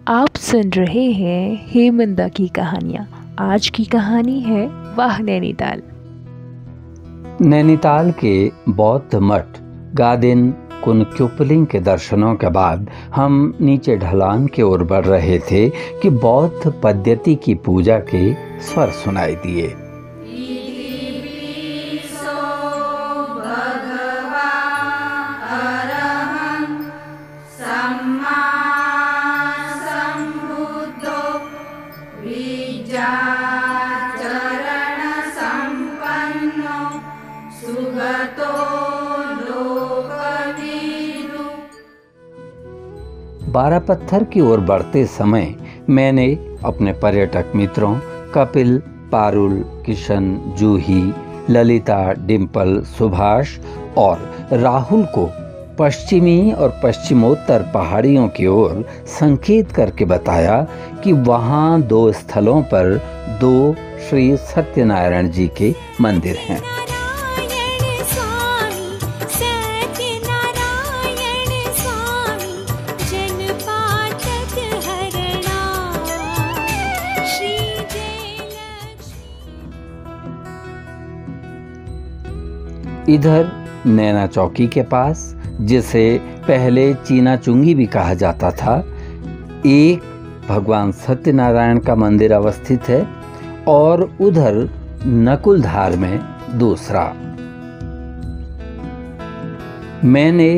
आप सुन रहे हैं हेमंदा की कहानियाँ। आज की कहानी है वाह नैनीताल। नैनीताल के बौद्ध मठ गादिन कुनक्युपलिंग के दर्शनों के बाद हम नीचे ढलान की ओर बढ़ रहे थे कि बौद्ध पद्धति की पूजा के स्वर सुनाई दिए। बारह पत्थर की ओर बढ़ते समय मैंने अपने पर्यटक मित्रों कपिल, पारुल, किशन, जूही, ललिता, डिम्पल, सुभाष और राहुल को पश्चिमी और पश्चिमोत्तर पहाड़ियों की ओर संकेत करके बताया कि वहाँ दो स्थलों पर दो श्री सत्यनारायण जी के मंदिर हैं। इधर नैना चौकी के पास, जिसे पहले चीना चुंगी भी कहा जाता था, एक भगवान सत्यनारायण का मंदिर अवस्थित है और उधर नकुलधार में दूसरा। मैंने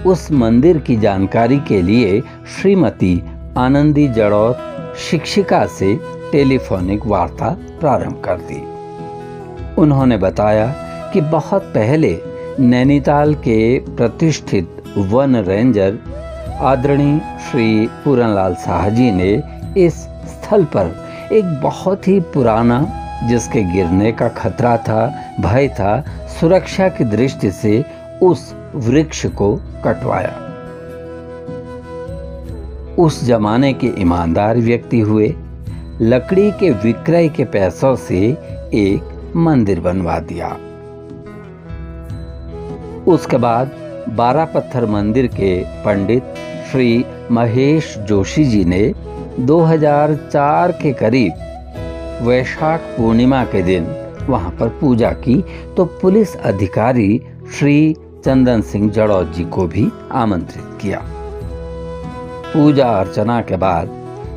उस मंदिर की जानकारी के लिए श्रीमती आनंदी जड़ौत शिक्षिका से टेलीफोनिक वार्ता प्रारंभ कर दी। उन्होंने बताया कि बहुत पहले नैनीताल के प्रतिष्ठित वन रेंजर आदरणीय श्री पूरनलाल शाह जी ने इस स्थल पर एक बहुत ही पुराना, जिसके गिरने का खतरा था, भय था, सुरक्षा की दृष्टि से उस वृक्ष को कटवाया। उस जमाने के ईमानदार व्यक्ति हुए, लकड़ी के विक्रय के पैसों से एक मंदिर बनवा दिया। उसके बाद 12 पत्थर मंदिर के पंडित श्री महेश जोशी जी ने 2004 के करीब वैशाख पूर्णिमा के दिन वहां पर पूजा की, तो पुलिस अधिकारी श्री चंदन सिंह जड़ौत जी को भी आमंत्रित किया। पूजा अर्चना के बाद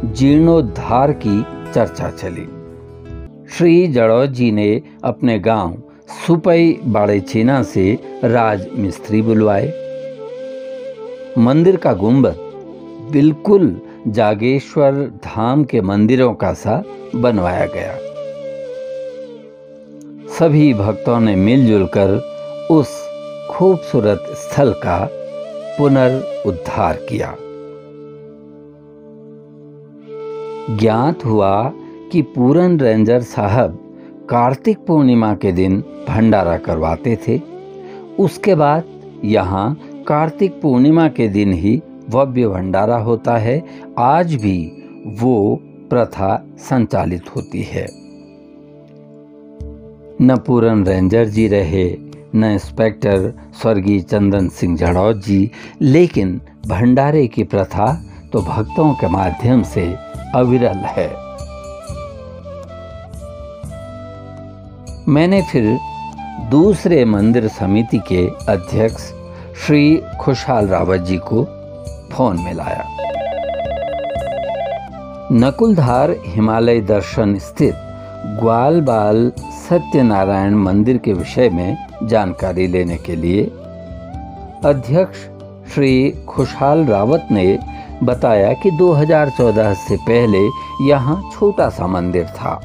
जीर्णोद्धार की चर्चा चली। श्री जड़ौत जी ने अपने गांव सुपई बाड़ेचीना से राज मिस्त्री बुलवाए। मंदिर का गुंबद बिल्कुल जागेश्वर धाम के मंदिरों का सा बनवाया गया। सभी भक्तों ने मिलजुल कर उस खूबसूरत स्थल का पुनर्उद्धार किया। ज्ञात हुआ कि पूरन रेंजर साहब कार्तिक पूर्णिमा के दिन भंडारा करवाते थे। उसके बाद यहाँ कार्तिक पूर्णिमा के दिन ही भव्य भंडारा होता है। आज भी वो प्रथा संचालित होती है। न पूरन रेंजर जी रहे, न इंस्पेक्टर स्वर्गीय चंदन सिंह जड़ौत जी, लेकिन भंडारे की प्रथा तो भक्तों के माध्यम से अविरल है। मैंने फिर दूसरे मंदिर समिति के अध्यक्ष श्री खुशहाल रावत जी को फोन मिलाया। नकुलधार हिमालय दर्शन स्थित ग्वालबाल सत्यनारायण मंदिर के विषय में जानकारी लेने के लिए अध्यक्ष श्री खुशहाल रावत ने बताया कि 2014 से पहले यहाँ छोटा सा मंदिर था।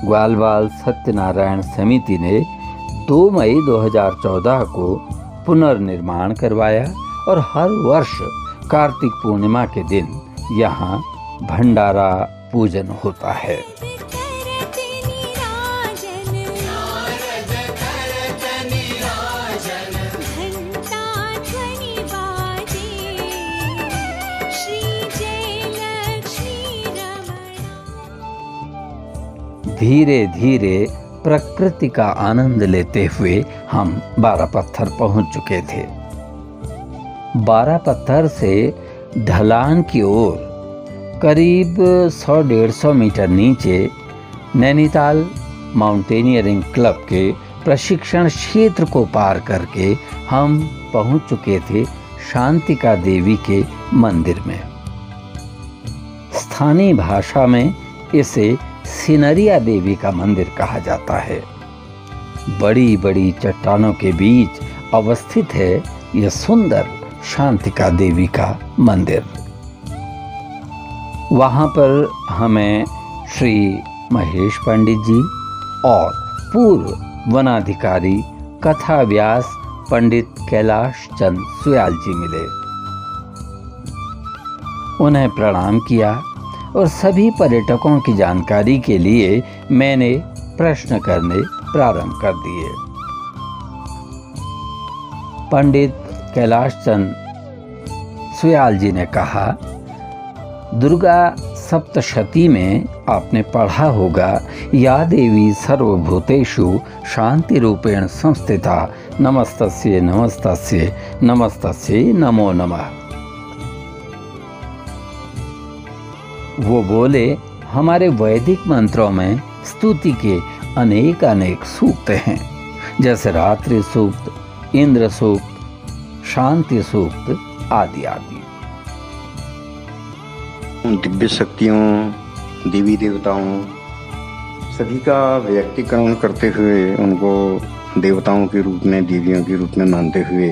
ग्वालबाल सत्यनारायण समिति ने 2 मई 2014 को पुनर्निर्माण करवाया और हर वर्ष कार्तिक पूर्णिमा के दिन यहाँ भंडारा पूजन होता है। धीरे धीरे प्रकृति का आनंद लेते हुए हम 12 पत्थर पहुंच चुके थे। 12 पत्थर से ढलान की ओर करीब 100-150 मीटर नीचे नैनीताल माउंटेनियरिंग क्लब के प्रशिक्षण क्षेत्र को पार करके हम पहुंच चुके थे शांतिका देवी के मंदिर में। स्थानीय भाषा में इसे सिनरिया देवी का मंदिर कहा जाता है। बड़ी बड़ी चट्टानों के बीच अवस्थित है यह सुंदर शांतिका देवी का मंदिर। वहां पर हमें श्री महेश पंडित जी और पूर्व वनाधिकारी कथा व्यास पंडित कैलाश चंद सुयाल जी मिले। उन्हें प्रणाम किया और सभी पर्यटकों की जानकारी के लिए मैंने प्रश्न करने प्रारंभ कर दिए। पंडित कैलाश चंद सुयाल जी ने कहा, दुर्गा सप्तशती में आपने पढ़ा होगा, या देवी सर्वभूतेषु शांति रूपेण संस्थिता, नमस्तस्ये नमस्तस्ये नमस्तस्ये नमो नमः। वो बोले, हमारे वैदिक मंत्रों में स्तुति के अनेक अनेक सूक्त हैं, जैसे रात्रि सूक्त, इंद्र सूक्त, शांति सूक्त आदि आदि। दिव्य शक्तियों, देवी देवताओं सभी का व्यक्तिकरण करते हुए उनको देवताओं के रूप में, देवियों के रूप में मानते हुए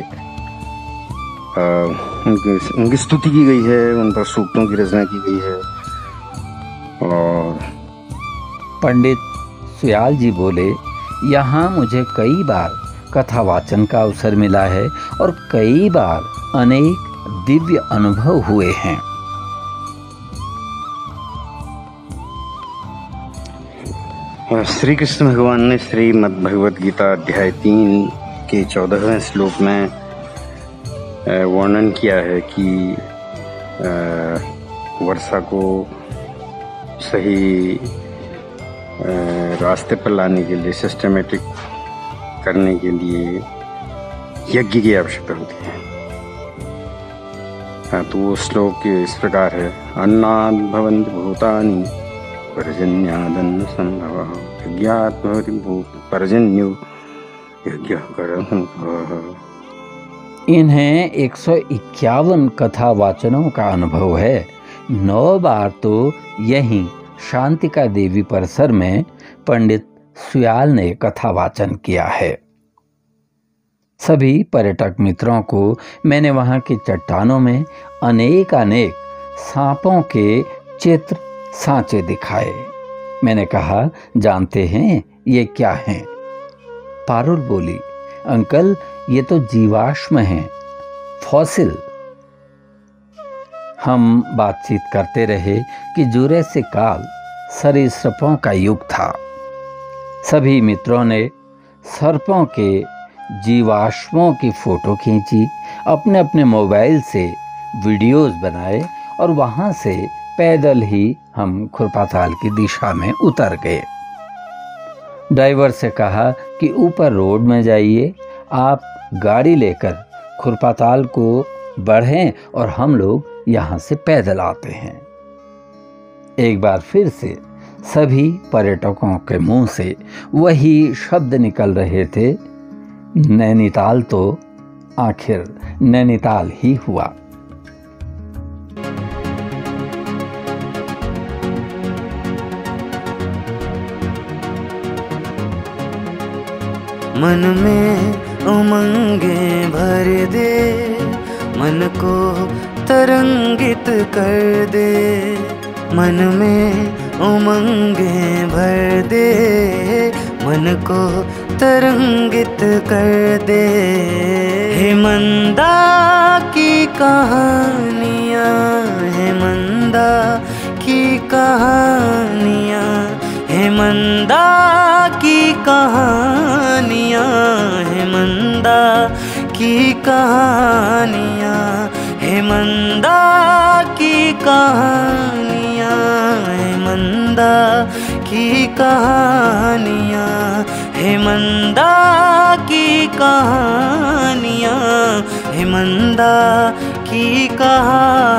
उनकी स्तुति की गई है, उन पर सूक्तों की रचना की गई है। और पंडित सुयाल जी बोले, यहाँ मुझे कई बार कथा वाचन का अवसर मिला है और कई बार अनेक दिव्य अनुभव हुए हैं। श्री कृष्ण भगवान ने श्रीमद् भगवद गीता अध्याय 3 के 14वें श्लोक में वर्णन किया है कि वर्षा को सही रास्ते पर लाने के लिए, सिस्टमेटिक करने के लिए यज्ञ की आवश्यकता होती है। हाँ, तो वो श्लोक इस प्रकार है, अन्नाद् भवन्ति भूतानि पर्जन्यादन्न संभवः, यज्ञात् भवति पर्जन्यो यज्ञः कर्मफलः। इन्हें 151 कथा वाचनों का अनुभव है। 9 बार तो यहीं शांतिका देवी परिसर में पंडित सुयाल ने कथा वाचन किया है। सभी पर्यटक मित्रों को मैंने वहां की चट्टानों में अनेक अनेक सांपों के चित्र सांचे दिखाए। मैंने कहा, जानते हैं ये क्या हैं? पारुल बोली, अंकल ये तो जीवाश्म हैं, फॉसिल। हम बातचीत करते रहे कि जुरासिक काल सरीसृपों का युग था। सभी मित्रों ने सर्पों के जीवाश्मों की फोटो खींची, अपने अपने मोबाइल से वीडियोस बनाए और वहां से पैदल ही हम खुरपाताल की दिशा में उतर गए। ड्राइवर से कहा कि ऊपर रोड में जाइए, आप गाड़ी लेकर खुरपाताल को बढ़ें और हम लोग यहाँ से पैदल आते हैं। एक बार फिर से सभी पर्यटकों के मुंह से वही शब्द निकल रहे थे, नैनीताल तो आखिर नैनीताल ही हुआ। मन में उमंगे भर दे, मन को तरंगित कर दे। मन में उमंगे भर दे, मन को तरंगित कर दे। हे मंदा की कहानियाँ, हे मंदा की कहानियाँ, हे मंदा की कहानियाँ, हे मंदा की कहानियाँ, हे मंदा की कहानियाँ, हे मंदा की कहानियाँ, हे मंदा की कहानियाँ, हे मंदा की कहानियाँ।